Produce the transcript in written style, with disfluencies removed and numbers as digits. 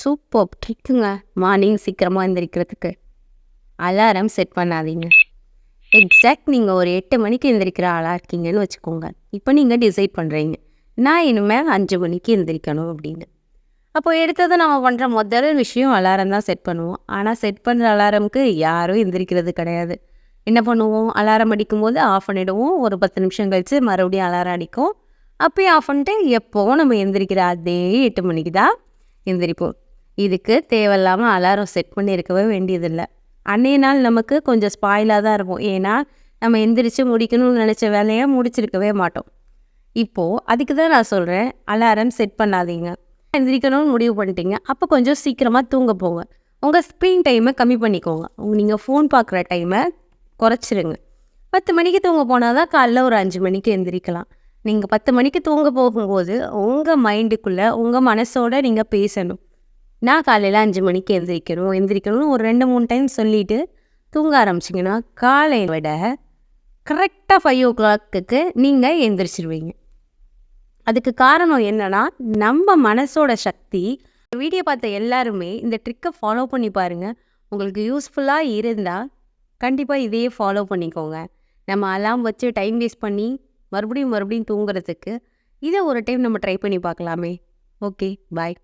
Super ட்ரிக்குங்க. Morning சீக்கிரமாக எந்திரிக்கிறதுக்கு alarm set பண்ணாதீங்க. Exact நீங்கள் ஒரு 8 மணிக்கு எந்திரிக்கிற ஆளாக இருக்கீங்கன்னு வச்சுக்கோங்க. இப்போ நீங்கள் டிசைட் பண்ணுறீங்க, நான் இனிமேல் 5 மணிக்கு எந்திரிக்கணும் அப்படின்னு. அப்போ எடுத்தது நம்ம பண்ணுற முதல் விஷயம் அலாரம் தான் செட் பண்ணுவோம். ஆனால் செட் பண்ணுற அலாரமுக்கு யாரும் எந்திரிக்கிறது கிடையாது. என்ன பண்ணுவோம், அலாரம் அடிக்கும்போது ஆஃப் பண்ணிவிடுவோம். ஒரு 10 நிமிஷம் கழித்து மறுபடியும் அலாரம் அடிக்கும். அப்பயும் ஆஃப் பண்ணிட்டு எப்போவும் நம்ம எந்திரிக்கிற அதே 8 மணிக்கு தான் எந்திரிப்போம். இதுக்கு தேவையில்லாமல் அலாரம் செட் பண்ணி இருக்கவே வேண்டியதில்லை. அன்றைய நாள் நமக்கு கொஞ்சம் ஸ்பாயிலாக தான் இருக்கும். ஏன்னா நம்ம எந்திரிச்சு முடிக்கணும்னு நினச்ச வேலையை முடிச்சிருக்கவே மாட்டோம். இப்போது அதுக்கு தான் நான் சொல்கிறேன், அலாரம் செட் பண்ணாதீங்க. எந்திரிக்கணும்னு முடிவு பண்ணிட்டீங்க, அப்போ கொஞ்சம் சீக்கிரமாக தூங்க போங்க. உங்கள் ஸ்க்ரீன் டைமை கம்மி பண்ணிக்கோங்க. நீங்கள் ஃபோன் பார்க்குற டைமை குறைச்சிருங்க. 10 மணிக்கு தூங்க போனால் தான் காலைல ஒரு 5 மணிக்கு எந்திரிக்கலாம். நீங்கள் 10 மணிக்கு தூங்க போகும்போது உங்கள் மைண்டுக்குள்ளே உங்கள் மனசோட நீங்கள் பேசணும், நான் காலையில் 5 மணிக்கு எந்திரிக்கணும்னு ஒரு 2-3 டைம் சொல்லிவிட்டு தூங்க ஆரம்பிச்சிங்கன்னா காலையை விட கரெக்டாக 5 o'clock நீங்கள் எந்திரிச்சிருவீங்க. அதுக்கு காரணம் என்னன்னா, நம்ம மனசோட சக்தி. வீடியோ பார்த்த எல்லாருமே இந்த ட்ரிக்கை ஃபாலோ பண்ணி பாருங்கள். உங்களுக்கு யூஸ்ஃபுல்லாக இருந்தால் கண்டிப்பாக இதையே ஃபாலோ பண்ணிக்கோங்க. நம்ம அலாம் வச்சு டைம் வேஸ்ட் பண்ணி மறுபடியும் தூங்குறதுக்கு இதை ஒரு டைம் நம்ம ட்ரை பண்ணி பார்க்கலாமே. ஓகே, பாய்.